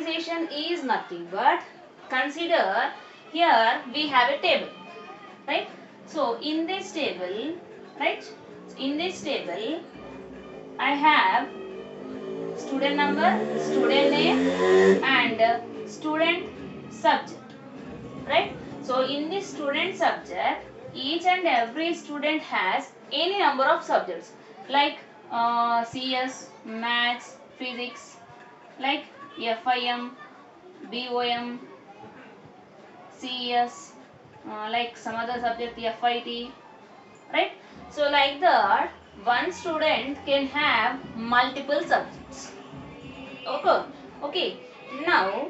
normalization is nothing but, consider here we have a table, right? So in this table, right, in this table I have student number, student name and student subject, right? So in this student subject, each and every student has any number of subjects like CS, maths, physics, like FIM, BOM, CES, like some other subject FIT, right? So like that, one student can have multiple subjects. Okay. Okay. Now,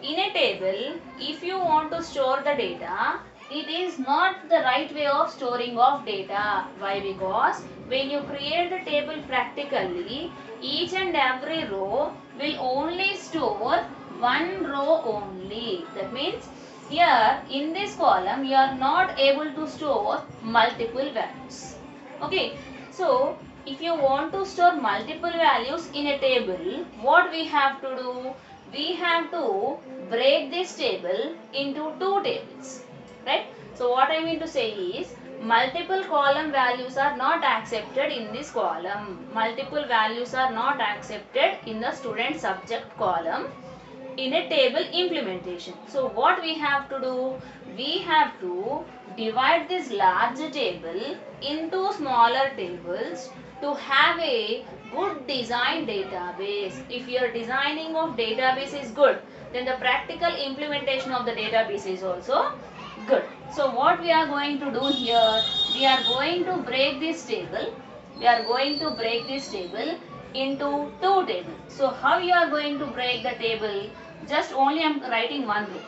in a table, if you want to store the data, it is not the right way of storing of data. Why? Because when you create the table practically, each and every row will only store one row only. That means here in this column you are not able to store multiple values. Okay. So if you want to store multiple values in a table, what we have to do? We have to break this table into two tables, right? So what I mean to say is, multiple column values are not accepted in this column. Multiple values are not accepted in the student subject column in a table implementation. So what we have to do? We have to divide this large table into smaller tables to have a good design database. If your designing of database is good, then the practical implementation of the database is also good. So what we are going to do here? We are going to break this table. We are going to break this table into two tables. So how you are going to break the table? Just only I am writing one row.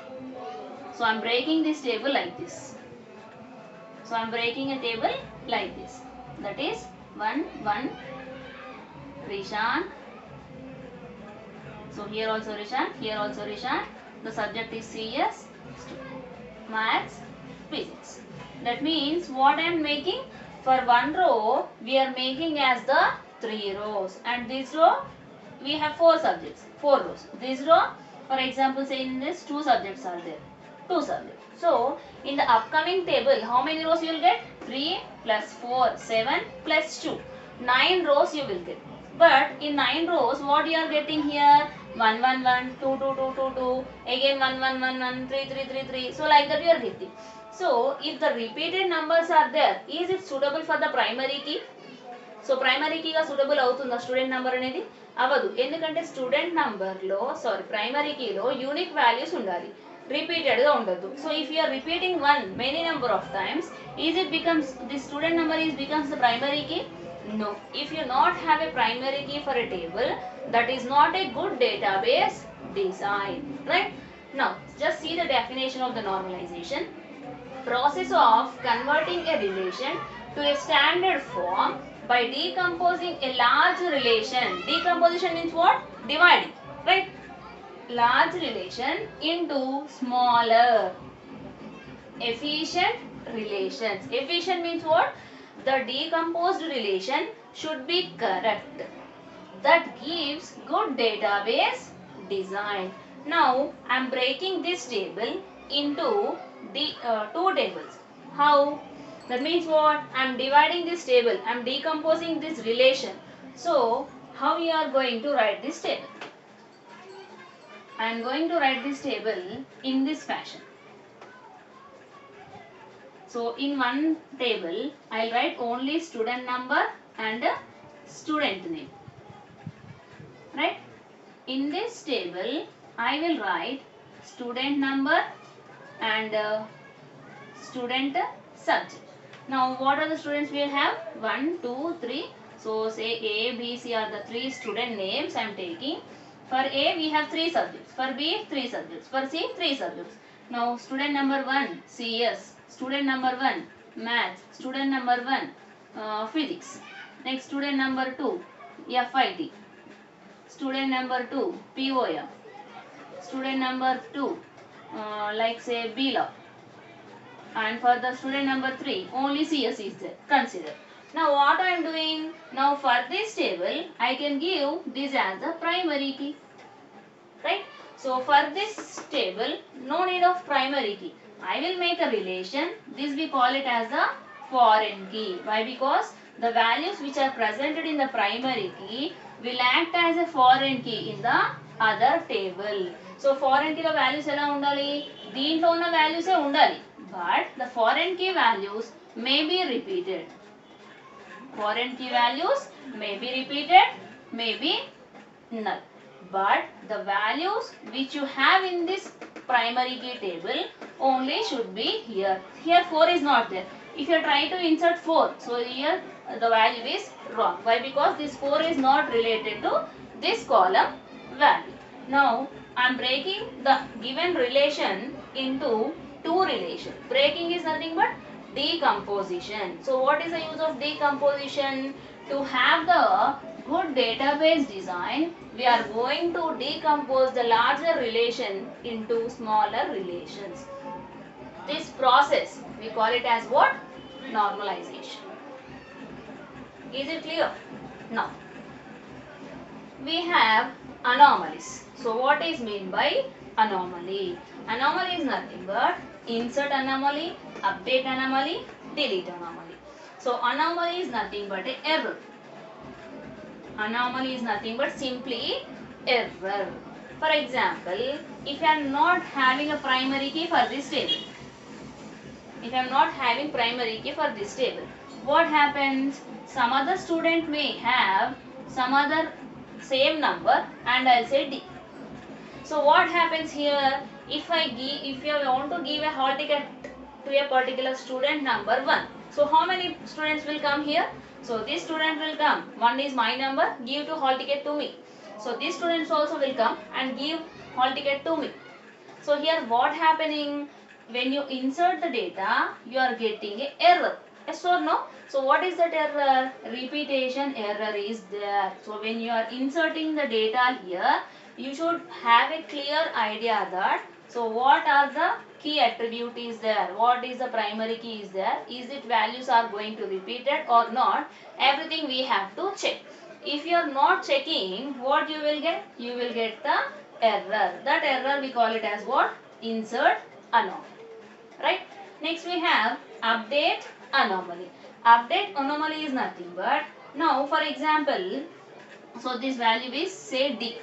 So I am breaking this table like this. So I am breaking a table like this. That is 1, 1, Rishan. So here also Rishan, here also Rishan. The subject is CS, maths, physics. That means what I am making? For one row, we are making as the 3 rows. And this row, we have 4 subjects, 4 rows. This row, for example, say in this 2 subjects are there. 2 subjects. So, in the upcoming table, how many rows you will get? 3 plus 4, 7 plus 2. 9 rows you will get. But in 9 rows, what you are getting here? 1, 1, 1, 2, 2, 2, 2, 2, again 1, 1, 1, 1, 3, 3, 3, 3. So, like that you are getting. So, if the repeated numbers are there, is it suitable for the primary key? So primary కీగా suitable అవుతుందా student number అనేది? అవ్వదు. ఎందుకంటే student నెంబర్లో primary కీలో unique values ఉండాలి, రిపీటెడ్గా ఉండొద్దు. So if you are repeating one many number of times, is it becomes the student number is becomes the primary key? No. If you not have a primary key for a table, that is not a good database design, right? Now, just see the definition of the normalization. Process of converting a relation to a standard form by decomposing a large relation. Decomposition means what? Dividing, right? Large relation into smaller efficient relations. Efficient means what? The decomposed relation should be correct. That gives good database design. Now I am breaking this table into two tables. How? That means what? I am dividing this table. I am decomposing this relation. So how you are going to write this table? I am going to write this table in this fashion. So in one table, I will write only student number and student name. Right? In this table, I will write student number and student subject. Now what are the students we will have? 1, 2, 3. So say A, B, C are the 3 student names I am taking. For A we have 3 subjects. For B 3 subjects. For C 3 subjects. Now student number 1 CS. Student number 1 maths. Student number 1 physics. Next student number 2 FIT. Student number 2 POM. Student number 2 like say BLAW. And for the student number 3 only CS is there. Consider. Now what I am doing? Now for this table I can give this as the primary key. Right? So for this table, no need of primary key. I will make a relation. This we call it as the foreign key. Why? Because the values which are presented in the primary key will act as a foreign key in the other table. So foreign key values ఎలా ఉండాలి? దీంట్లో ఉన్న values ఏ ఉండాలి. But the foreign key values may be repeated. Foreign key values may be repeated, may be null. But the values which you have in this primary key table only should be here. Here 4 is not there. If you try to insert 4, so here the value is wrong. Why? Because this 4 is not related to this column value. Now I am breaking the given relation into two relations. Breaking is nothing but decomposition. So what is the use of decomposition? To have the good database design, we are going to decompose the larger relation into smaller relations. This process we call it as what? Normalization. Is it clear? Now we have anomalies. So what is mean by anomaly? Anomaly is nothing but insert anomaly, update anomaly, delete anomaly. So anomaly is nothing but an error. Anomaly is nothing but simply error. For example, if I am not having a primary key for this table, what happens? Some other student may have some other same number and I'll say D. So what happens here? If you want to give a hall ticket to a particular student number 1, so how many students will come here? So this student will come. 1 is my number, give to hall ticket to me. So these students also will come and give hall ticket to me. So here what happening? When you insert the data, you are getting an error. Yes or no? So what is that error? Repetition error is there. So when you are inserting the data here, you should have a clear idea that, so what are the key attribute is there? What is the primary key is there? Is it values are going to repeated or not? Everything we have to check. If you are not checking, what you will get? You will get the error. That error we call it as what? Insert anomaly. Right? Next we have update anomaly. Update anomaly is nothing but, now for example, so this value is say D.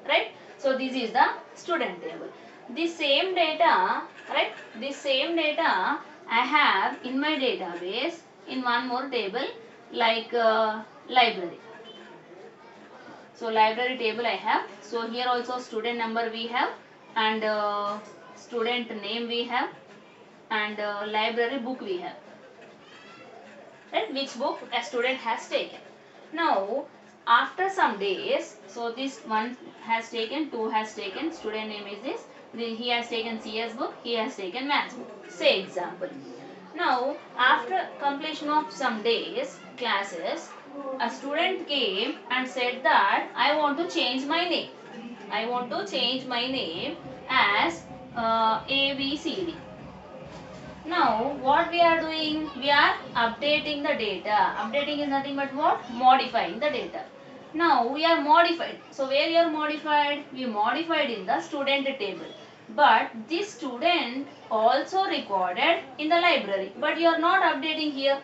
Right? So this is the student table. This same data, right? This same data I have in my database in one more table like library. So library table I have. So here also student number we have and student name we have and library book we have. Right? Which book a student has taken. Now after some days, so this one has taken, 2 has taken, student name is this, he has taken CS book, he has taken maths book. Say example. Now after completion of some days classes, a student came and said that I want to change my name. I want to change my name as ABCD. Now what we are doing? We are updating the data. Updating is nothing but what? Modifying the data. Now we are modified. So where you are modified? We modified in the student table. But this student also recorded in the library. But you are not updating here.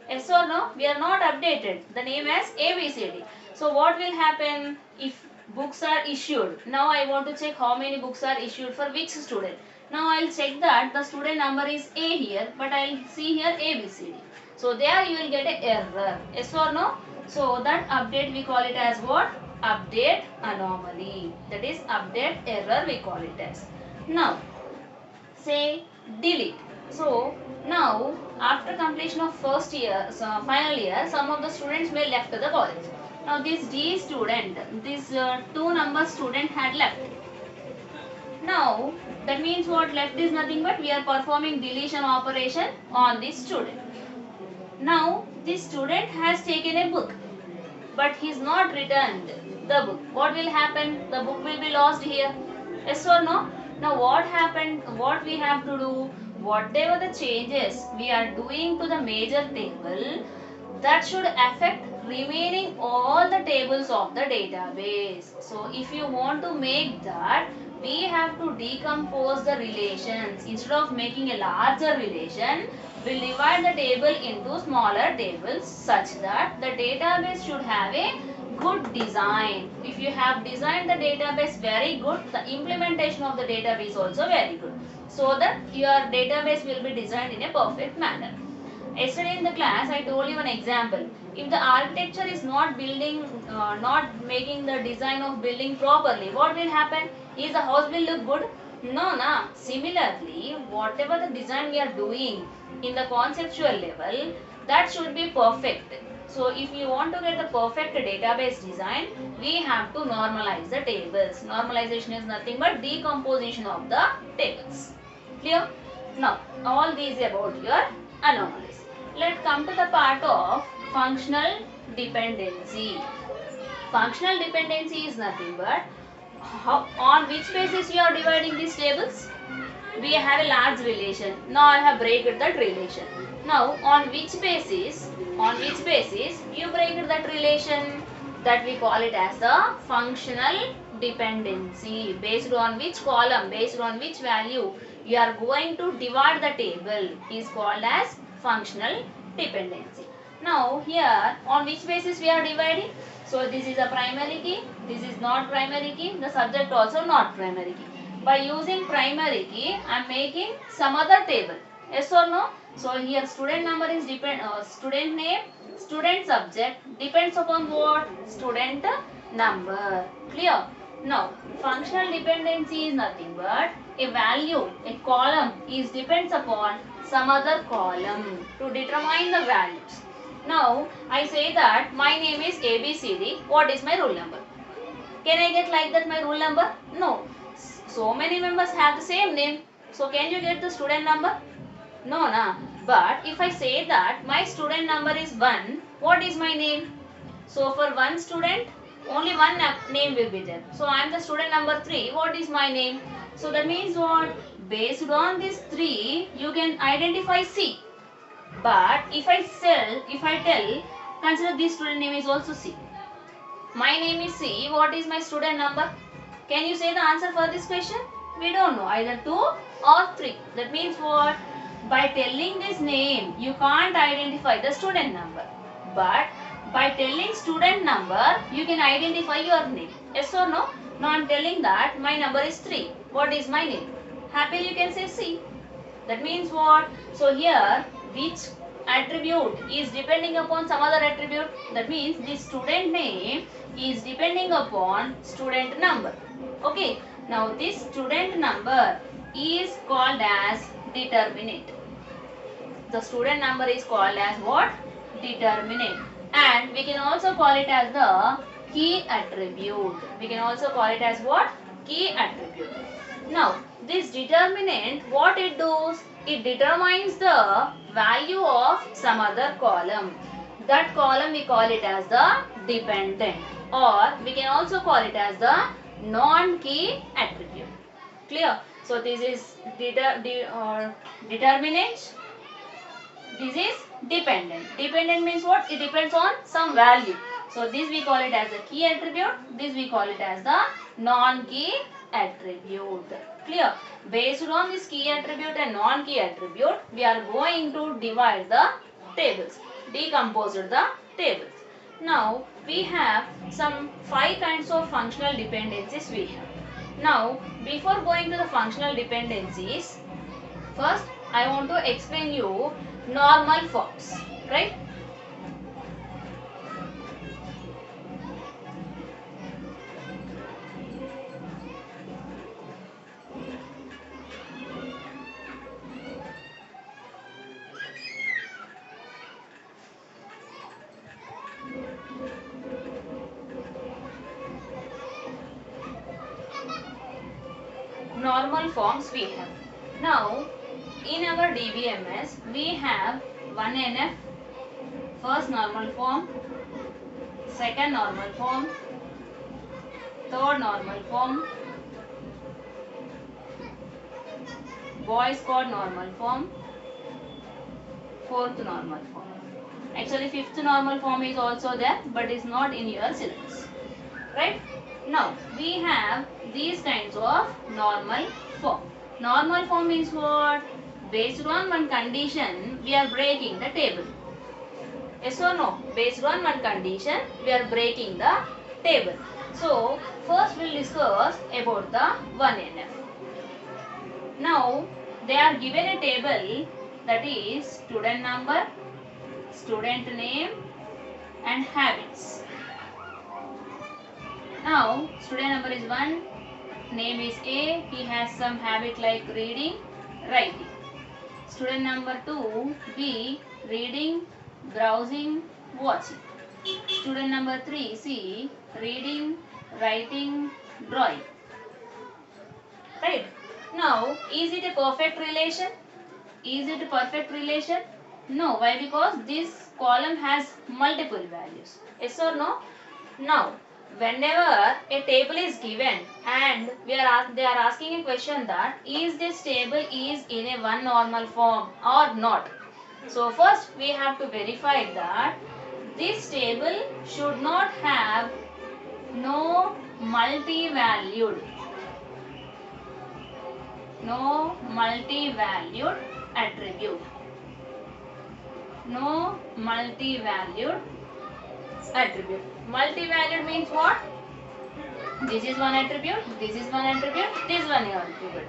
Yes or no? We are not updated. The name as ABCD. So what will happen if books are issued? Now I want to check how many books are issued for which student. Now I will check that the student number is A here, but I will see here ABCD. So there you will get an error. Yes or no? So that update we call it as what? Update anomaly. That is update error we call it as. Now say delete. So now after completion of first year, so final year, some of the students may left the college. Now this D student, this 2 number student had left. Now that means what? Left is nothing but we are performing deletion operation on this student. Now this student has taken a book, but he is not returned the book. What will happen? The book will be lost here. Yes or no? Now what happened? What we have to do? Whatever the changes we are doing to the major table, that should affect remaining all the tables of the database. So if you want to make that, we have to decompose the relations. Instead of making a larger relation, we'll divide the table into smaller tables such that the database should have a good design. If you have designed the database very good, the implementation of the database also very good, so that your database will be designed in a perfect manner. Yesterday in the class, I told you an example. If the architecture is not not making the design of building properly, what will happen? Is the house will look good? No, na. Similarly, whatever the design we are doing in the conceptual level, that should be perfect. So, if you want to get the perfect database design, we have to normalize the tables. Normalization is nothing but decomposition of the tables. Clear? Now, all these about your anomalies. Let's come to the part of functional dependency. Functional dependency is nothing but on which basis you are dividing these tables. We have a large relation. Now I have breaked that relation. Now on which basis you break that relation, that we call it as the functional dependency. Based on which column, based on which value you are going to divide the table is called as functional dependency. Now here on which basis we are dividing? So this is a primary key, this is not primary key, the subject also not primary key. By using primary key, I am making some other table. Yes or no? So here student number is student name, student subject depends upon what? Student number. Clear? Now, functional dependency is nothing but a value, a column is depends upon some other column to determine the values. Now, I say that my name is ABCD. What is my roll number? Can I get like that my roll number? No. So many members have the same name. So can you get the student number? No, na. But if I say that my student number is 1, what is my name? So for one student, only one name will be there. So I am the student number 3. What is my name? So that means what? Based on this 3, you can identify C. But if I tell, consider this student name is also C. My name is C. What is my student number? Can you say the answer for this question? We don't know. Either 2 or 3. That means what? By telling this name, you can't identify the student number. But by telling student number, you can identify your name. Yes or no? Now I am telling that my number is 3. What is my name? Happily you can say C. That means what? So here, which attribute is depending upon some other attribute? That means the student name is depending upon student number. Okay. Now this student number is called as determinant. The student number is called as what? Determinant. And we can also call it as the key attribute. We can also call it as what? Key attribute. Now, this determinant, what it does? It determines the value of some other column. That column we call it as the dependent, or we can also call it as the non-key attribute. Clear? So this is determinant. This is dependent. Dependent means what? It depends on some value. So this we call it as a key attribute. This we call it as the non-key attribute. Clear? Based on this key attribute and non-key attribute, we are going to divide the tables, decompose the tables. Now we have some 5 kinds of functional dependencies we have. Now before going to the functional dependencies, first I want to explain you normal forms, right? Normal forms we have. Now in our DBMS we have 1NF, first normal form, second normal form, third normal form, Boy's code normal form, fourth normal form. Actually, fifth normal form is also there, but is not in your syllabus. Right? Now, we have these kinds of normal form. Normal form means what? Based on one condition, we are breaking the table. Yes or no? Based on one condition, we are breaking the table. So, first we'll discuss about the 1NF. Now, they are given a table, that is student number, student name and habits. Now, student number is 1, name is A, he has some habit like reading, writing. Student number 2, B, reading, browsing, watching. Student number 3, C, reading, writing, drawing. Right? Now, is it a perfect relation? Is it a perfect relation? No. Why? Because this column has multiple values. Yes or no? Now, whenever a table is given and they are asking a question that is this table is in a one normal form or not. So first we have to verify that this table should not have no multi-valued attribute. No multi-valued attribute. Multi-valued means what? This is one attribute, this is one attribute, this one attribute.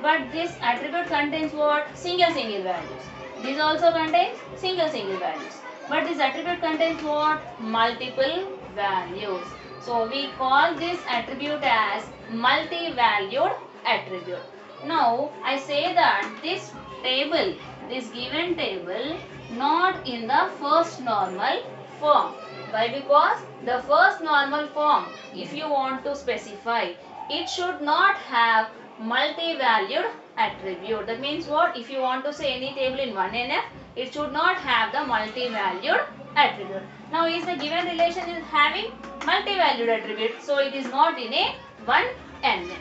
But this attribute contains what? Single values. This also contains single values. But this attribute contains what? Multiple values. So we call this attribute as multi-valued attribute. Now I say that this table, this given table, not in the first normal form. Why? Because the first normal form, if you want to specify, it should not have multi-valued attribute. That means what? If you want to say any table in 1NF, it should not have the multi-valued attribute. Now, is the given relation is having multi-valued attribute, so it is not in a 1NF.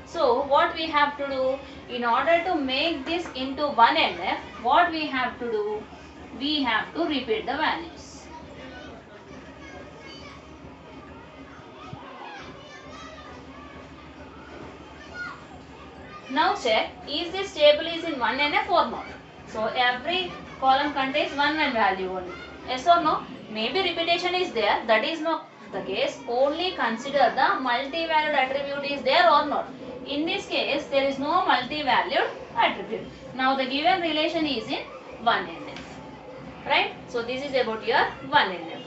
So, what we have to do, in order to make this into 1NF, what we have to do? We have to repeat the values. Now check, is this table is in 1NF or not? So every column contains one value only. Yes or no? Maybe repetition is there, that is not the case. Only consider the multi-valued attribute is there or not. In this case, there is no multi-valued attribute. Now the given relation is in 1NF. Right? So this is about your 1NF.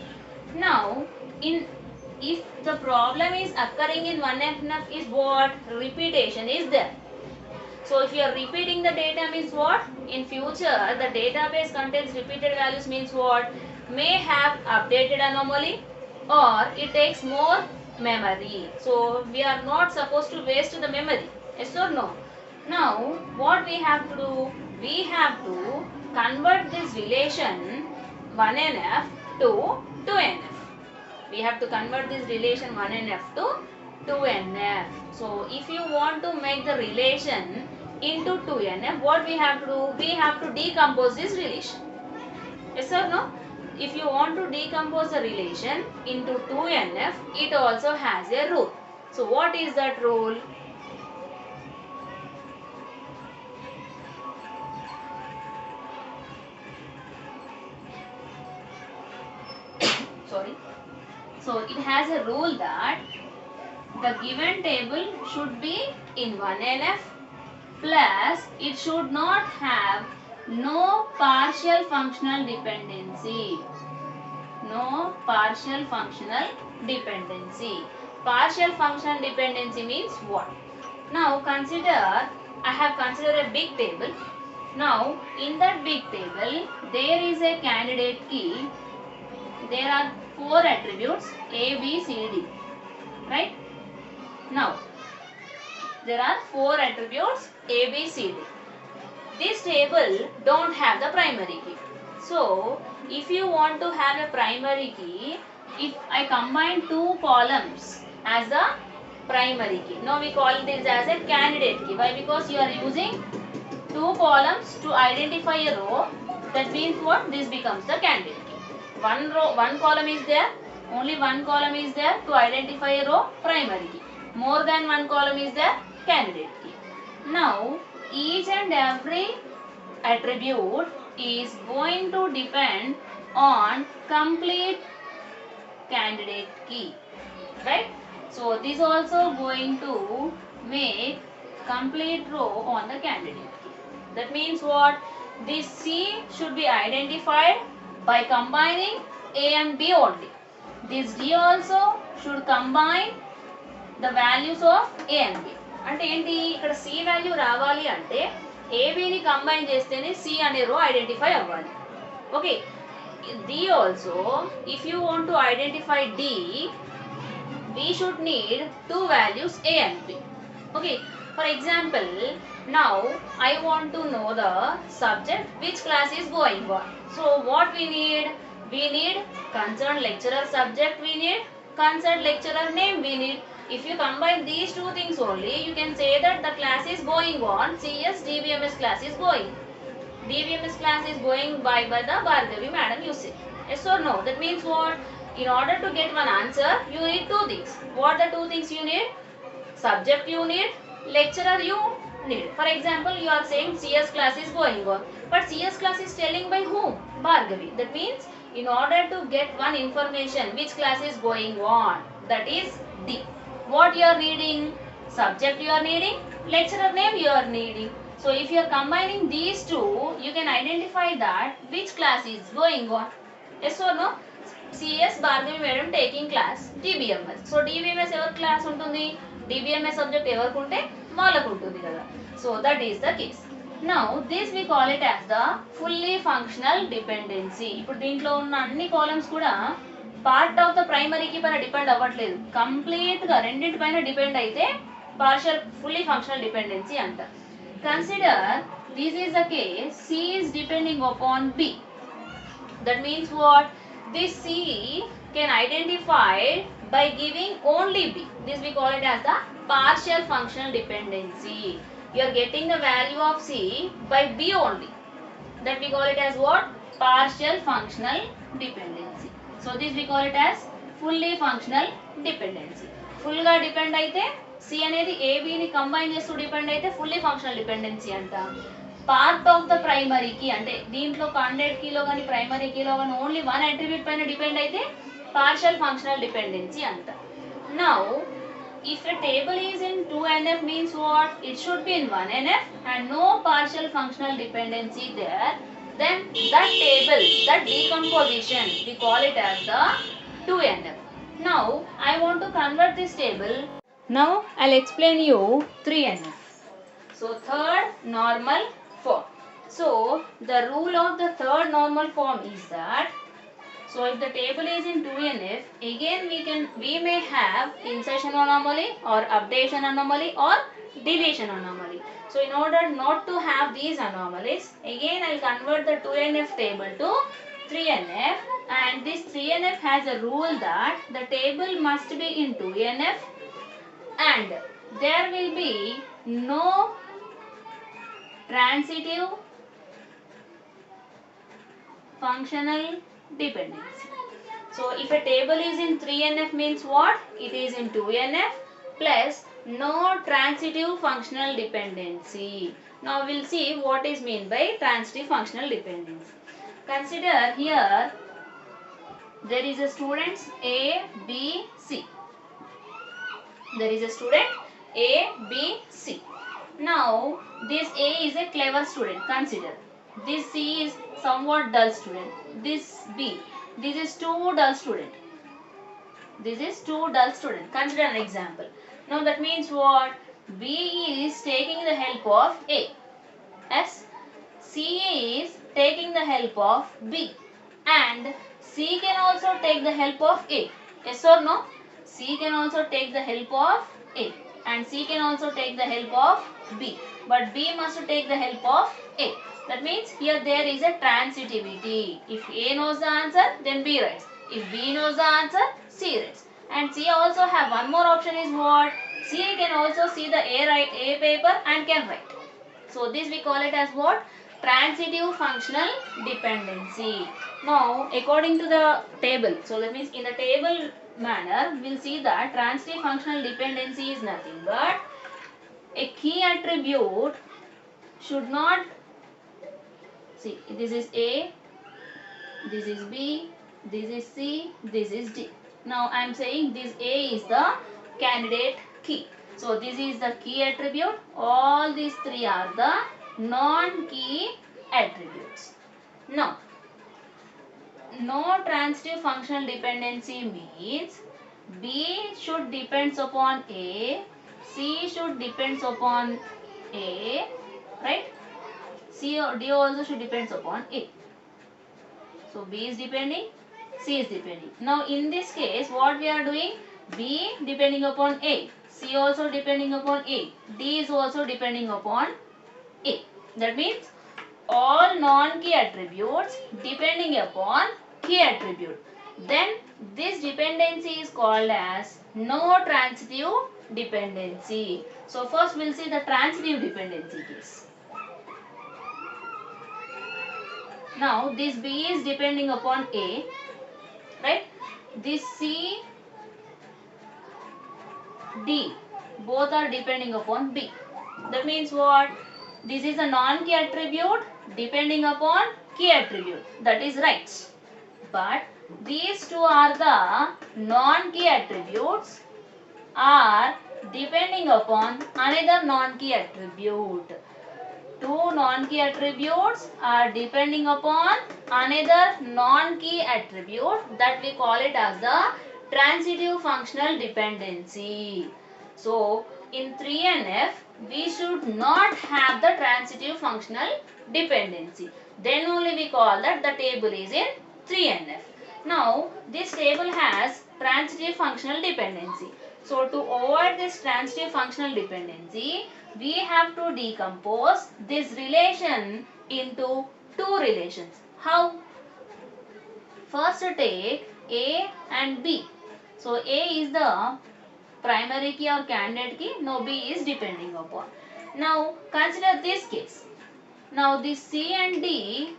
Now, if the problem is occurring in 1NF is what? Repetition is there. So if you are repeating the data means what? In future, the database contains repeated values means what? May have updated anomaly or it takes more memory. So we are not supposed to waste the memory. Yes or no? Now, what we have to do? We have to convert this relation 1NF to 2NF. We have to convert this relation 1NF to 2NF. So, if you want to make the relation into 2NF, what we have to do? We have to decompose this relation. Yes or no? If you want to decompose the relation into 2NF, it also has a rule. So, what is that rule? Sorry. So, it has a rule that the given table should be in 1NF plus it should not have no partial functional dependency. No partial functional dependency. Partial functional dependency means what? Now consider, I have considered a big table. Now in that big table there is a candidate key. There are 4 attributes A, B, C, D. Right? Now there are 4 attributes A, B, C, D. This table don't have the primary key. So, if you want to have a primary key, if I combine 2 columns as the primary key. Now we call this as a candidate key. Why? Because you are using 2 columns to identify a row. That means what? This becomes the candidate key. one row, one column is there, only one column is there to identify a row, primary key. More than one column is there, candidate key. Now each and every attribute is going to depend on complete candidate key, right? So this also going to make complete row on the candidate key. That means what? This C should be identified by combining A and B only. This D also should combine the values of A and B. అంటే ఏంటి, ఇక్కడ C value రావాలి అంటే ఏబిని combine చేస్తేనే C అనే రో identify అవ్వాలి. Okay, D also, if you want to identify D, we should need two values A and B. Okay, for example, now I want to know the subject which class is going on. So what we need? We need concerned lecturer subject, we need concerned lecturer name, we need. If you combine these two things only, you can say that the class is going on, CS DBMS class is going. DBMS class is going by the Bhargavi madam, you say. Yes or no? That means what? In order to get one answer, you need two things. What are the two things you need? Subject you need, lecturer you need. For example, you are saying CS class is going on, but CS class is telling by whom? Bhargavi. That means in order to get one information which class is going on, that is D. What you are needing? Subject you are needing, lecturer name you are needing. So if you are combining these two, you can identify that which class is going on. Yes or no? CS Bhargavi madam taking class DBMS. So DBMS ఎవరి class ఉంటుంది? DBMS subject ఎవరికి ఉంటే వాళ్ళకు ఉంటుంది కదా. So that is the case. Now this we call it as the fully functional dependency. ఇప్పుడు దీంట్లో ఉన్న అన్ని కాలమ్స్ కూడా part of the primary key పైన డిపెండ్ అవ్వట్లేదు, కంప్లీట్ గా రెండింటి పైన డిపెండ్ అయితే పార్షియల్ ఫుల్లీ ఫంక్షనల్ డిపెండెన్సీ అంట. Consider this is the case, C is depending upon B. That means what? This C can identify by giving only B. This we call it as the partial functional dependency. You are getting the value of C by B only. That we call it as what? Partial functional dependency. So this we call it as fully functional dependency. Full గా depend అయితే C అనేది ABని combine చేస్తూ depend అయితే fully functional dependency అంట. Part of the primary key అంటే దీంట్లో candidate కీలో కానీ ప్రైమరీ కీలో కానీ ఓన్లీ వన్ అట్రిబ్యూట్ పైన డిపెండ్ అయితే పార్షియల్ ఫంక్షనల్ డిపెండెన్సీ అంట. Now if a table is in 2NF means what? It should be in 1NF and no partial functional dependency there. Then that table, that decomposition, we call it as the 2NF. Now I want to convert this table. Now I'll explain you 3NF. So third normal form. So the rule of the third normal form is that, so if the table is in 2NF, again we may have insertion anomaly or updation anomaly or deletion anomaly. So in order not to have these anomalies, again I'll convert the 2NF table to 3NF, and this 3NF has a rule that the table must be in 2NF and there will be no transitive functional dependency. So if a table is in 3NF means what? It is in 2NF plus no transitive functional dependency. Now we'll see what is meant by transitive functional dependency. Consider here there is a students A, B, C. There is a student A, B, C. Now this A is a clever student. Consider this C is somewhat dull student. This B, this is too dull student. This is too dull student. Consider an example. Now that means what? B is taking the help of A. Yes. C is taking the help of B. And C can also take the help of A. Yes or no? C can also take the help of A. And C can also take the help of B. But B must take the help of A. That means here there is a transitivity. If A knows the answer, then B writes. If B knows the answer, C writes. And C also have one more option is what? C can also see the A paper and can write. So this we call it as what? transitive functional dependency. Now, according to the table, so that means in the table manner, we'll see that transitive functional dependency is nothing but a key attribute should not, see, this is A, this is B, this is C, this is D. Now I am saying this A is the candidate key. So this is the key attribute. All these three are the non-key attributes. Now, no transitive functional dependency means B should depends upon A, C should depends upon A, right? C or D also should depends upon A. So B is depending, C is depending. Now in this case, what we are doing? B depending upon A, C also depending upon A, D is also depending upon A. That means all non-key attributes depending upon key attribute. Then this dependency is called as no transitive dependency. So first we'll see the transitive dependency case. Now this B is depending upon A, right? This C, D, both are depending upon B. That means what? This is a non-key attribute depending upon key attribute. That is right. But these two are the non-key attributes are depending upon another non-key attribute. Two non-key attributes are depending upon another non-key attribute, that we call it as the transitive functional dependency. So in 3NF we should not have the transitive functional dependency. Then only we call that the table is in 3NF. Now this table has transitive functional dependency. So to avoid this transitive functional dependency, we have to decompose this relation into two relations. How? First take A and B. So A is the primary key or candidate key. Now B is depending upon. Now consider this case. Now this C and D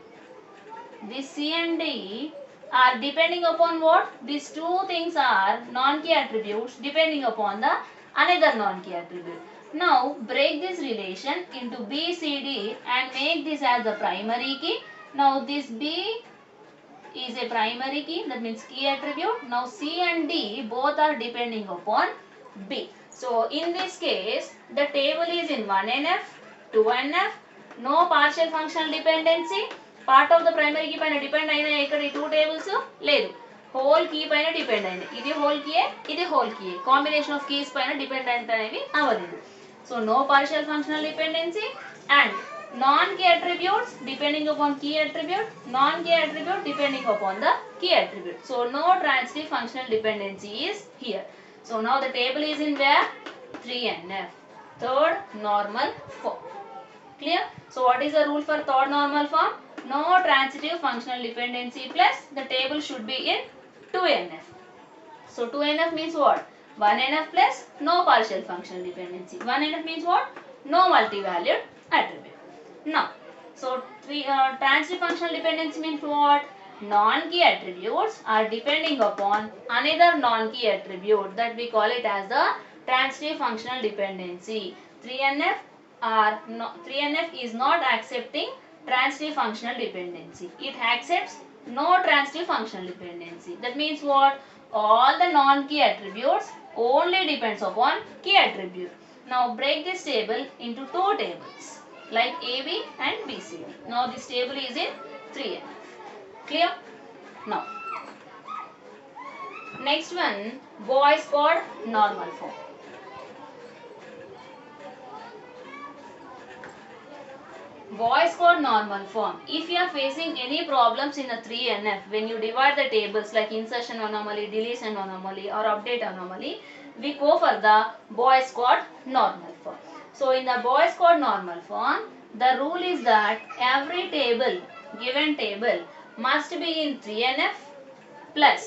are depending upon what? These two things are non-key attributes depending upon the another non-key attribute. Now break this relation into B, C, D and make this as the primary key. Now this B is a primary key, that means key attribute. Now C and D both are depending upon B. So in this case the table is in 1NF, 2NF, no partial functional dependency. Part of the primary key పైన depend అయినా ఇక్కడ ఈ two tables లేదు, whole key పైన depend అయింది. ఇది whole కీయే, ఇది హోల్ కీయే, కాంబినేషన్ ఆఫ్ కీస్ పైన డిపెండెంట్ అనేవి అవ్వలేదు. So no partial functional dependency and non key attributes depending upon key attribute, non key attribute depending upon the key attribute. So no transitive functional dependency is here. So now the table is in where? 3NF, third normal form. Clear? So what is the rule for third normal form? No transitive functional dependency plus the table should be in 2NF. So 2NF means what? 1NF plus no partial functional dependency. 1NF means what? No multi-valued attribute. Now, so transitive functional dependency means what? Non-key attributes are depending upon another non-key attribute, that we call it as the transitive functional dependency. 3NF is not accepting transitive functional dependency. It accepts no transitive functional dependency. That means what? All the non-key attributes only depends upon key attribute. Now break this table into two tables like AB and BCD. Now this table is in 3NF. Clear? Now next one, Boy's code normal form. Boy's code normal form. If you are facing any problems in the 3NF, when you divide the tables like insertion anomaly, deletion anomaly or update anomaly, we go for the Boy's code normal form. So in the Boy's code normal form, the rule is that every table, given table, must be in 3NF plus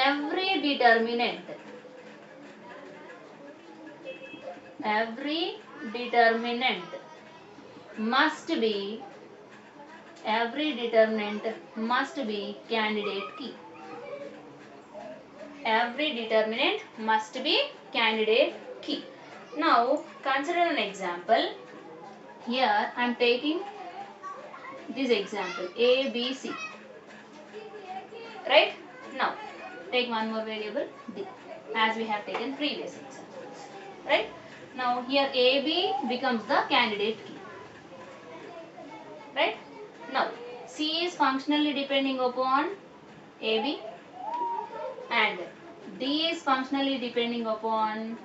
every determinant every determinant must be candidate key. Every determinant must be candidate key. Now consider an example. Here I am taking this example A, B, C. Right? Now take one more variable D as we have taken previous examples. Right? Now here A, B becomes the candidate key. Right? Now C is functionally depending upon AB and D is functionally depending upon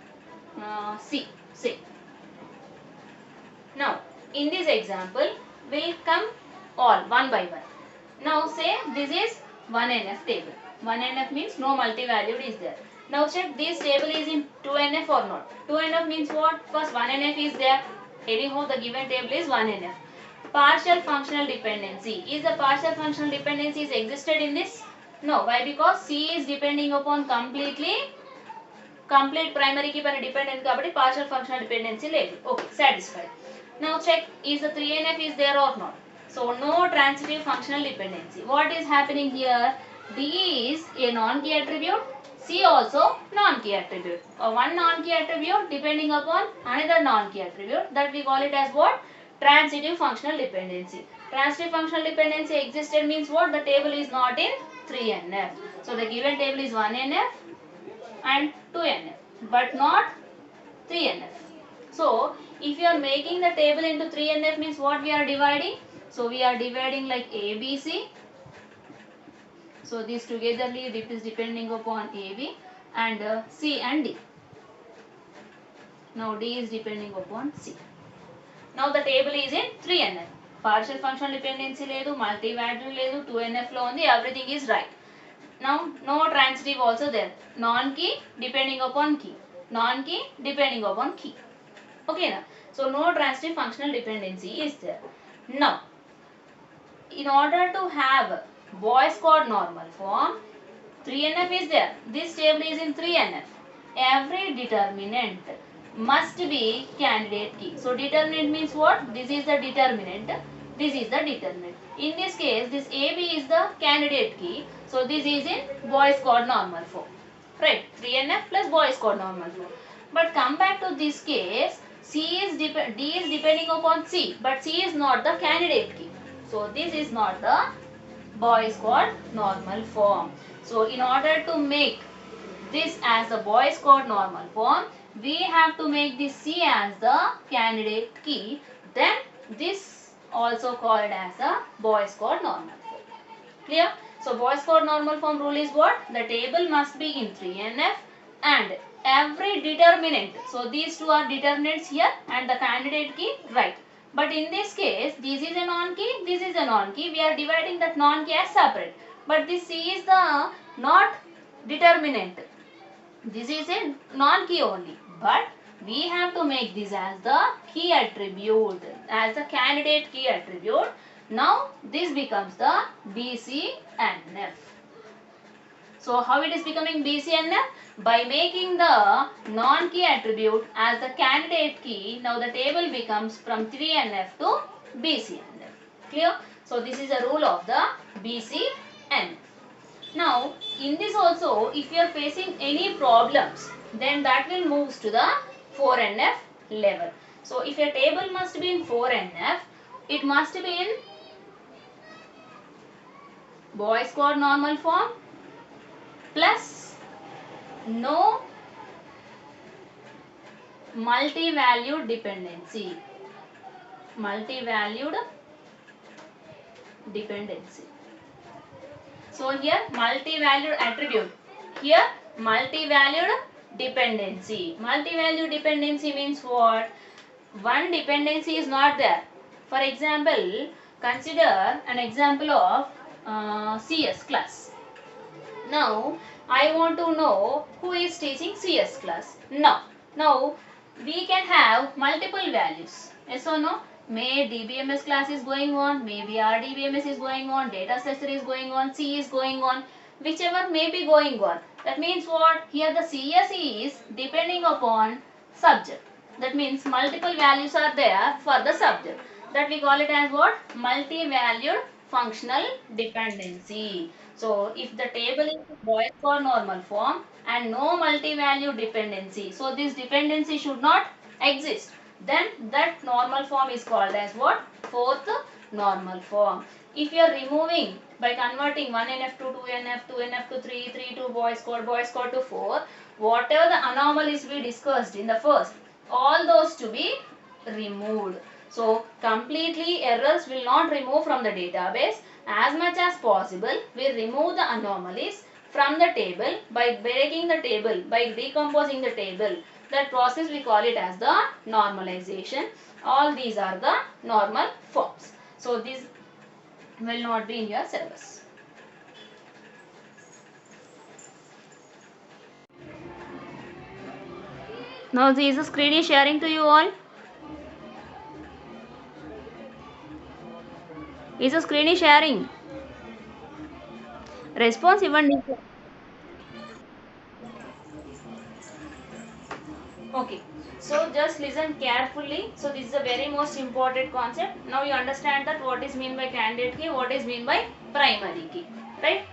C. Say. Now in this example we'll come all one by one. Now say this is 1NF table. 1NF means no multi-valued is there. Now check this table is in 2NF or not. 2NF means what? First 1NF is there. Anyhow the given table is 1NF. Partial functional dependency. Is the partial functional dependency is existed in this? No. Why? Because C is depending upon complete primary key पर dependent kabatti partial functional dependency లేదు. Okay, satisfied. Now check is the 3NF is there or not. So no transitive functional dependency. What is happening here? D is a non-key attribute. C also non-key attribute. One non-key attribute depending upon another non-key attribute. That we call it as what? Transitive functional dependency. Transitive functional dependency existed means what? The table is not in 3NF. So the given table is 1NF and 2NF but not 3NF. So if you are making the table into 3NF means what we are dividing? So we are dividing like A, B, C. So this togetherly is depending upon AB and C and D. Now D is depending upon C. Now the table is in 3NF. Partial functional dependency ledu, multi-value ledu, 2NF lo undi, everything is right. Now no transitive also there. Non-key depending upon key. Non-key depending upon key. Okay na? So no transitive functional dependency is there. Now in order to have Boy's code normal form, 3NF is there. This table is in 3NF. Every determinant must be candidate key. So determinant means what? This is the determinant. This is the determinant. In this case, this AB is the candidate key. So this is in Boy's code normal form. Right? 3NF plus Boy's code normal form. But come back to this case, D is depending upon C, but C is not the candidate key. So this is not the Boy's code normal form. So in order to make this as the Boy's code normal form, we have to make this C as the candidate key. Then this also called as the Boy's code normal form. Clear? So Boy's code normal form rule is what? The table must be in 3NF and every determinant. So these two are determinants here and the candidate key right. But in this case, this is a non-key, this is a non-key. We are dividing that non-key as separate. But this C is the not determinant. This is a non-key only. But we have to make this as the key attribute, as the candidate key attribute. Now this becomes the BCNF. So how it is becoming BCNF? By making the non-key attribute as the candidate key, now the table becomes from 3NF to BCNF. Clear? So this is a rule of the BCNF. Now in this also, if you are facing any problems, then that will move to the 4NF level. So if your table must be in 4NF, it must be in Boy's code normal form plus no multi-valued dependency. Multi-valued dependency. So here multi-valued attribute. Here multi-valued dependency. Multi-valued dependency means what? One dependency is not there. For example, consider an example of CS class. Now I want to know who is teaching CS class. Now we can have multiple values. Yes or no? May DBMS class is going on, maybe RDBMS is going on, data structure is going on, C is going on, whichever may be going on. That means what? Here the CS is depending upon subject. That means multiple values are there for the subject. That we call it as what? Multi-valued functional dependency. So if the table is boys for normal form and no multi-value dependency, so this dependency should not exist. Then that normal form is called as what? Fourth normal form. If you are removing by converting 1NF to 2NF, 2NF to 3, 3 to boys code to 4, whatever the anomalies we discussed in the first, all those to be removed. So completely errors will not remove from the database. As much as possible, we remove the anomalies from the table by breaking the table, by decomposing the table. That process we call it as the normalization. All these are the normal forms. So this will not be in your syllabus. Now this screen is sharing to you all. Is the screen is sharing? Response even. Okay, so just listen carefully. So this is a very most important concept. Now you understand that what is mean by candidate key, what is mean by primary key, right?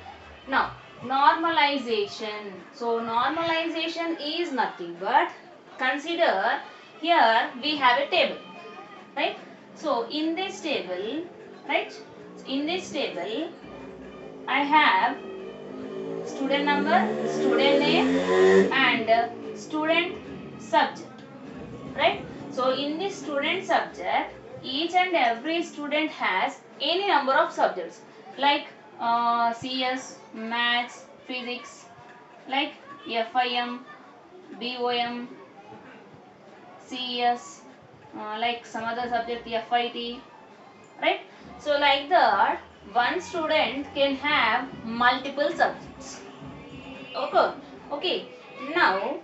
Now normalization. So normalization is nothing but, consider here we have a table, right? So in this table, right? In this table, I have student number, student name, and student subject, right? So in this student subject, each and every student has any number of subjects like CS, maths, physics, like FIM, BOM, CES, like some other subject FIT, right? So like that, one student can have multiple subjects. Okay. Okay. Now,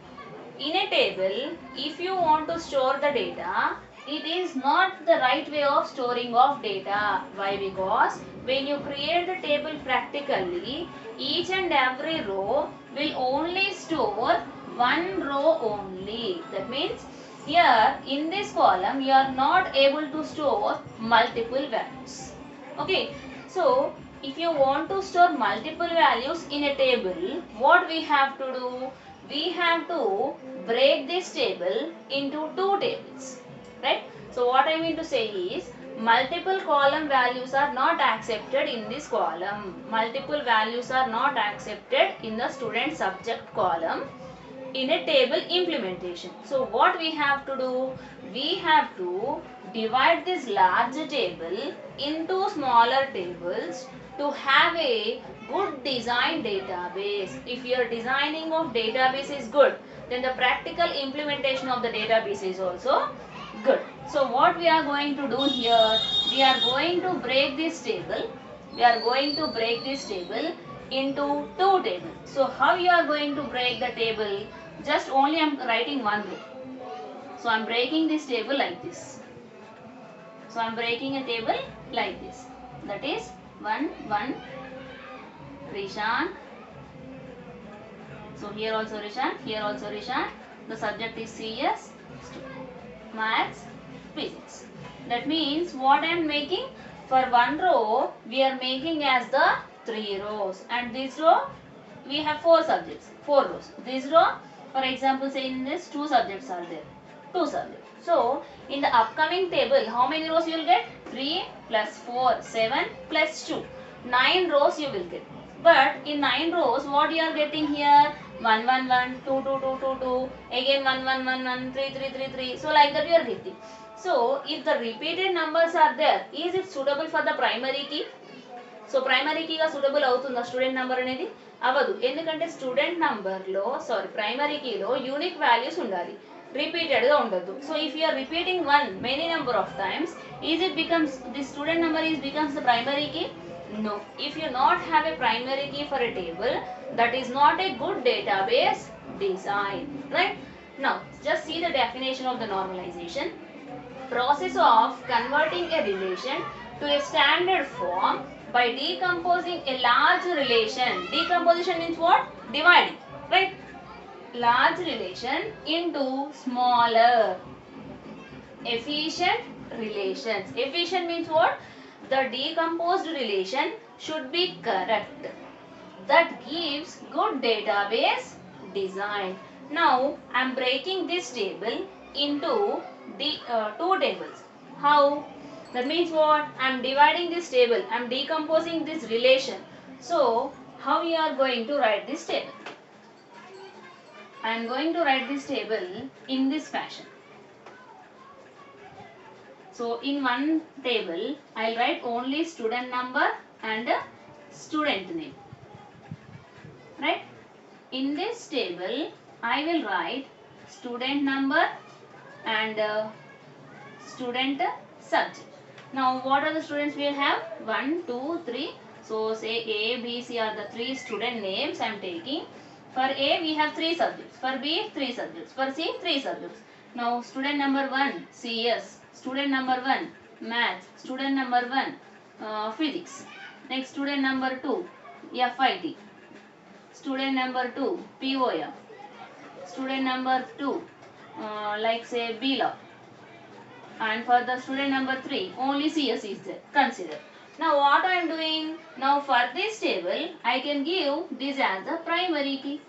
in a table, if you want to store the data, it is not the right way of storing of data. Why? Because when you create the table practically, each and every row will only store one row only. That means here in this column you are not able to store multiple values. Okay, so if you want to store multiple values in a table, what we have to do? We have to break this table into two tables, right? So what I mean to say is, multiple column values are not accepted in this column. Multiple values are not accepted in the student subject column in a table implementation. So what we have to do? We have to divide this large table into smaller tables to have a good design database. If your designing of database is good, then the practical implementation of the database is also good. So what we are going to do here? We are going to break this table. We are going to break this table into two tables. So how you are going to break the table? Just only I am writing one row. So I am breaking this table like this. So I am breaking a table like this. That is 1, 1, Rishan. So here also Rishan, here also Rishan. The subject is CS, maths, physics. That means what I am making? For one row, we are making as the 3 rows. And this row, we have 4 subjects, 4 rows. This row, for example, say in this 2 subjects are there. 2 subjects. So, in the upcoming table, how many rows you will get? 3 plus 4, 7 plus 2. 9 rows you will get. But in 9 rows, what you are getting here? 1, 1, 1, 2, 2, 2, 2, 2, again 1, 1, 1, 1, 3, 3, 3, 3. So, like that you are getting. So, if the repeated numbers are there, is it suitable for the primary key? So primary కీగా suitable అవుతుందా student number అనేది? అవ్వదు. ఎందుకంటే student నెంబర్లో primary కీలో unique values ఉండాలి, రిపీటెడ్గా ఉండొద్దు. So if you are repeating one many number of times, is it becomes the student number is becomes the primary key? No. If you not have a primary key for a table, that is not a good database design, right? Now, just see the definition of the normalization. Process of converting a relation to a standard form by decomposing a large relation. Decomposition means what? Dividing, right? Large relation into smaller. efficient relations. Efficient means what? The decomposed relation should be correct. That gives good database design. Now I am breaking this table into two tables. How? That means what? I am dividing this table. I am decomposing this relation. So how you are going to write this table? I am going to write this table in this fashion. So in one table, I will write only student number and student name. Right? In this table, I will write student number and student subject. Now, what are the students we will have? 1, 2, 3. So, say A, B, C are the three student names I am taking. For A, we have 3 subjects. For B, 3 subjects. For C, 3 subjects. Now, student number 1, CS. Student number 1, Maths. Student number 1, Physics. Next, student number 2, FIT. Student number 2, POM. Student number 2, like say BLAW. And for the student number 3, only CS is there. Consider. Now what I am doing? Now for this table, I can give this as the primary key.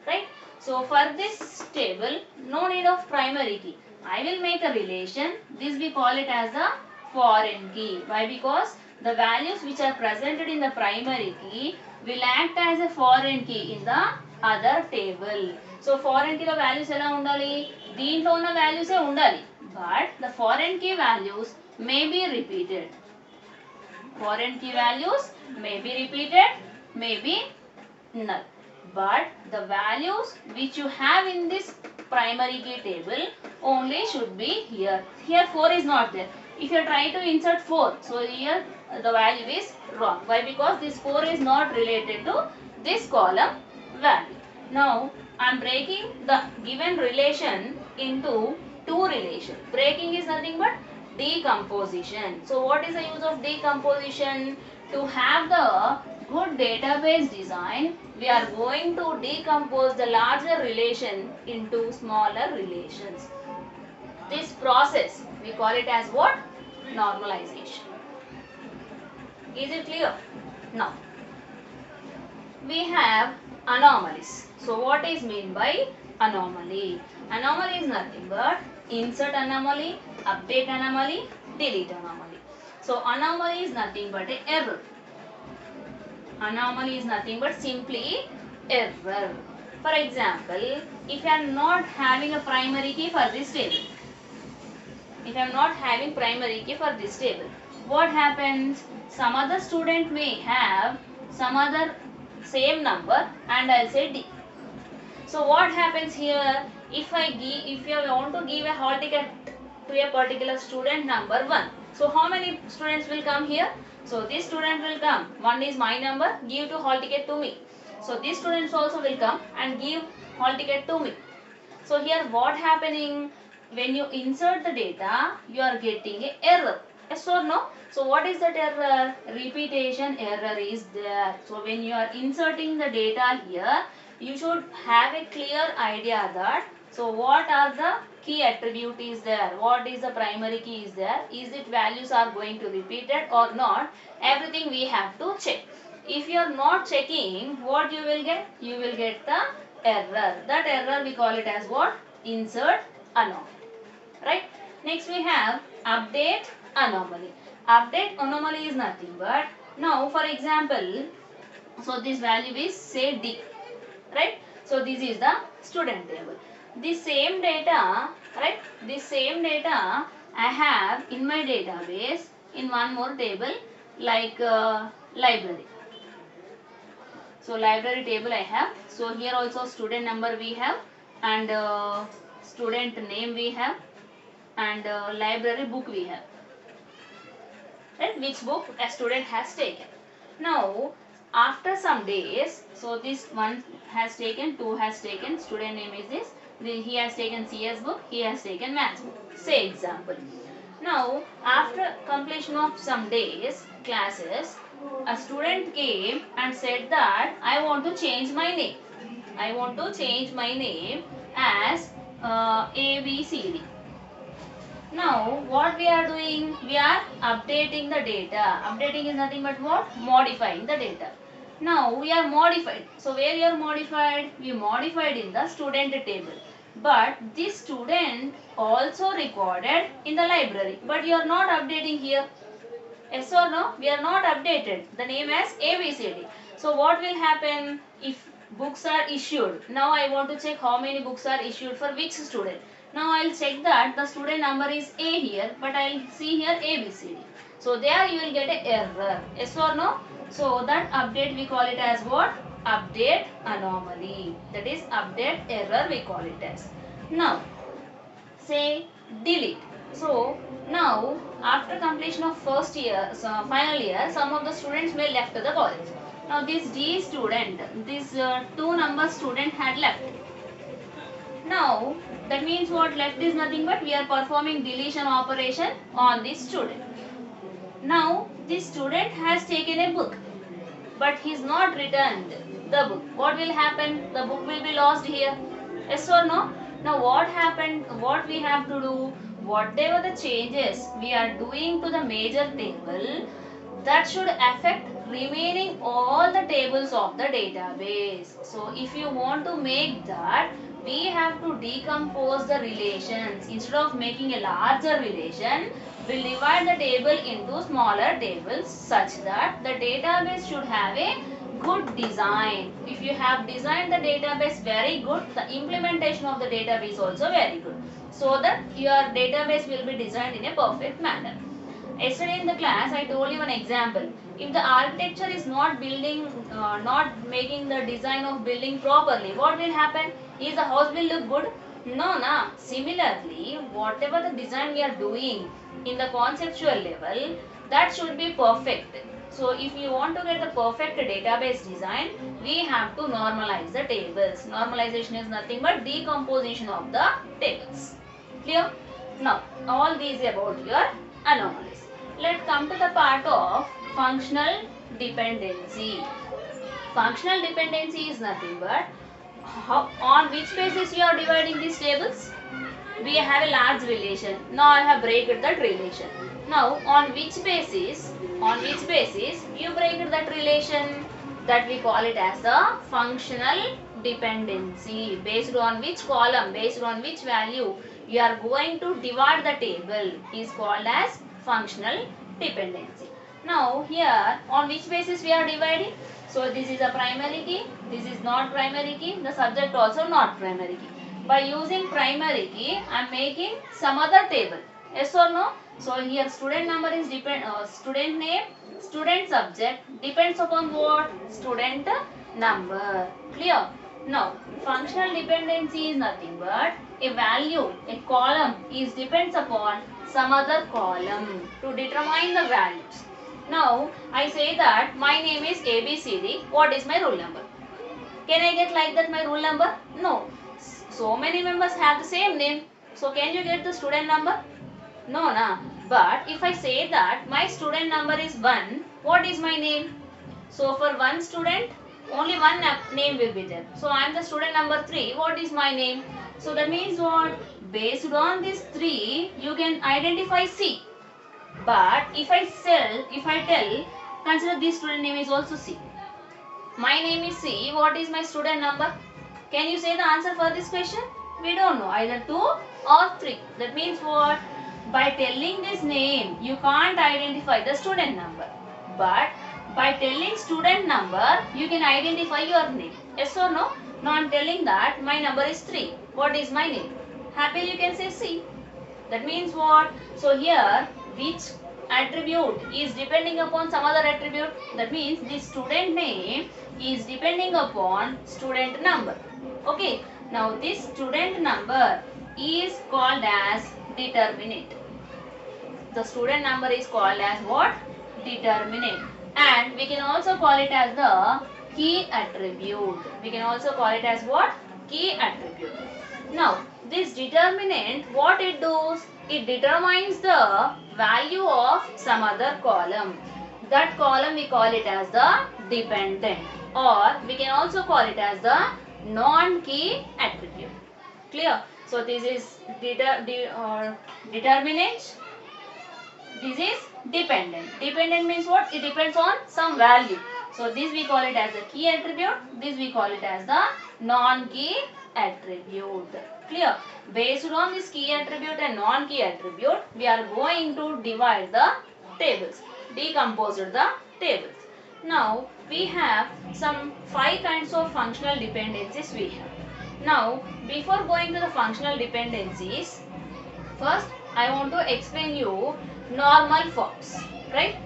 Right? So for this table, no need of primary key. I will make a relation. This we call it as the foreign key. Why? Because the values which are presented in the primary key will act as a foreign key in the other table. So foreign key values ఎలా ఉండాలి? దీంట్లో ఉన్న values ఏ ఉండాలి. But the foreign key values may be repeated. Foreign key values may be repeated, may be null. But the values which you have in this primary key table only should be here. Here 4 is not there. If you try to insert 4, so here the value is wrong. Why? Because this 4 is not related to this column value. Now I am breaking the given relation into two relations. Breaking is nothing but decomposition. So what is the use of decomposition? To have the good database design, we are going to decompose the larger relation into smaller relations. This process, we call it as what? Normalization. Is it clear? Now, we have anomalies. So what is mean by anomaly? Anomaly is nothing but insert anomaly, update anomaly, delete anomaly. So anomaly is nothing but an error. Anomaly is nothing but simply error. For example, if I am not having a primary key for this table, what happens? Some other student may have some other same number and I'll say D. So what happens here? If you want to give a hall ticket to a particular student number 1, so how many students will come here? So this student will come. 1 is my number. Give to hall ticket to me. So these students also will come and give hall ticket to me. So here what happening? When you insert the data, you are getting an error. Yes or no? So what is that error? Repetition error is there. So when you are inserting the data here, you should have a clear idea that, so what are the key attribute is there? What is the primary key is there? Is it values are going to repeated or not? Everything we have to check. If you are not checking, what you will get? You will get the error. That error we call it as what? Insert anomaly. Right? Next we have update anomaly. Update anomaly is nothing but, now for example, so this value is say D. Right? So this is the student table. This same data, right? This same data I have in my database in one more table like library. So library table I have. So here also student number we have and student name we have and library book we have. Right? Which book a student has taken. Now after some days, so this one has taken, 2 has taken, student name is this, he has taken CS book, he has taken maths book. Say example. Now after completion of some days, classes, a student came and said that I want to change my name. I want to change my name as ABCD. Now what we are doing? We are updating the data. Updating is nothing but what? Modifying the data. Now we are modified. So where you are modified? We modified in the student table. But this student also recorded in the library. But you are not updating here. Yes or no? We are not updated. The name as ABCD. So what will happen if books are issued? Now I want to check how many books are issued for which student. Now I will check that the student number is A here, but I will see here ABCD. So there you will get an error. Yes or no? So that update we call it as what? Update anomaly. That is update error we call it as. Now say delete. So now after completion of first year, final year, some of the students may left the college. Now this D student, this 2 number student had left. Now that means what? Left is nothing but we are performing deletion operation on this student. Now this student has taken a book, but he's not returned the book. What will happen? The book will be lost here. Yes or no? Now what happened? What we have to do? Whatever the changes we are doing to the major table, that should affect remaining all the tables of the database. So if you want to make that, we have to decompose the relations. Instead of making a larger relation, we'll divide the table into smaller tables such that the database should have a good design. If you have designed the database very good, the implementation of the database also very good, so that your database will be designed in a perfect manner. Yesterday in the class I told you an example. If the architecture is not building, not making the design of building properly, what will happen? Is the house will look good? No, na. Similarly, whatever the design we are doing in the conceptual level, that should be perfect. So if you want to get the perfect database design, we have to normalize the tables. Normalization is nothing but decomposition of the tables. Clear? Now, all these about your anomalies. Let's come to the part of functional dependency. Functional dependency is nothing but on which basis you are dividing these tables. We have a large relation. Now I have breaked that relation. Now on which basis you break that relation? That we call it as the functional dependency. Based on which column, based on which value you are going to divide the table is called as functional dependency. Now here on which basis we are dividing? So this is a primary key, this is not primary key, the subject also not primary key. By using primary key I am making some other table. Yes or no? So here student number is student name, student subject depends upon what? Student number. Clear? Now functional dependency is nothing but a value, a column is depends upon some other column to determine the values. Now I say that my name is ABCD. What is my roll number? Can I get like that my roll number? No. So many members have the same name. So can you get the student number? No, na. But if I say that my student number is 1, what is my name? So for one student, only one name will be there. So I am the student number 3. What is my name? So that means what? Based on this 3, you can identify C. But if I tell, consider this student name is also C. My name is C. What is my student number? Can you say the answer for this question? We don't know. Either 2 or 3. That means what? By telling this name, you can't identify the student number. But by telling student number, you can identify your name. Yes or no? Now I am telling that my number is 3. What is my name? Happily you can say C. That means what? So here, which attribute is depending upon some other attribute? That means the student name is depending upon student number. Okay. Now this student number is called as determinant. The student number is called as what? Determinant. And we can also call it as the key attribute. We can also call it as what? Key attribute. Now, this determinant, what it does? It determines the value of some other column. That column we call it as the dependent, or we can also call it as the non-key attribute. Clear? So this is determinant. This is dependent. Dependent means what? It depends on some value. So this we call it as a key attribute. This we call it as the non-key attribute. Clear? Based on this key attribute and non-key attribute, we are going to divide the tables, decompose the tables. Now we have some 5 kinds of functional dependencies we have. Now before going to the functional dependencies, first I want to explain you normal forms, right?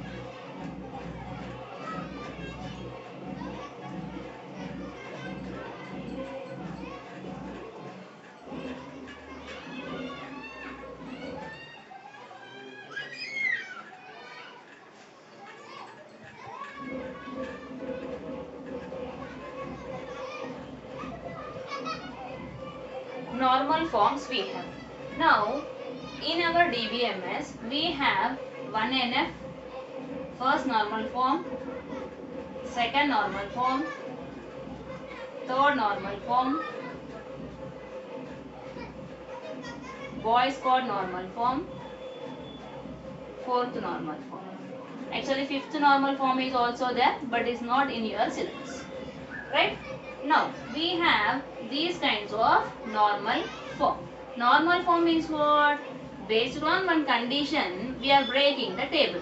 Normal forms we have. Now in our DBMS we have 1NF, first normal form, second normal form, third normal form, boys code normal form, fourth normal form. Actually fifth normal form is also there but is not in your syllabus. Right? Now we have these kinds of normal form. Normal form means what? Based on one condition we are breaking the table.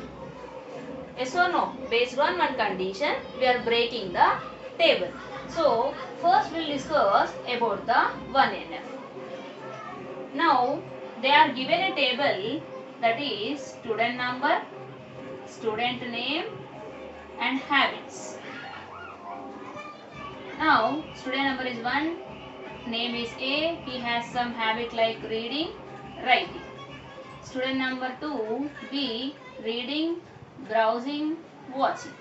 Yes or no? Based on one condition we are breaking the table. So first we will discuss about the 1NF. Now they are given a table, that is student number, student name and habits. Now student number is 1, name is A, he has some habit like reading, writing. Student number 2, B, reading, browsing, watching.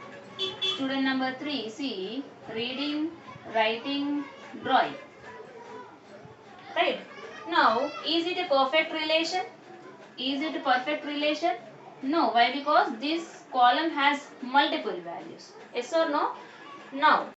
Student number 3, C, reading, writing, drawing. Right? Now, is it a perfect relation? Is it a perfect relation? No. Why? Because this column has multiple values. Yes or no? Now,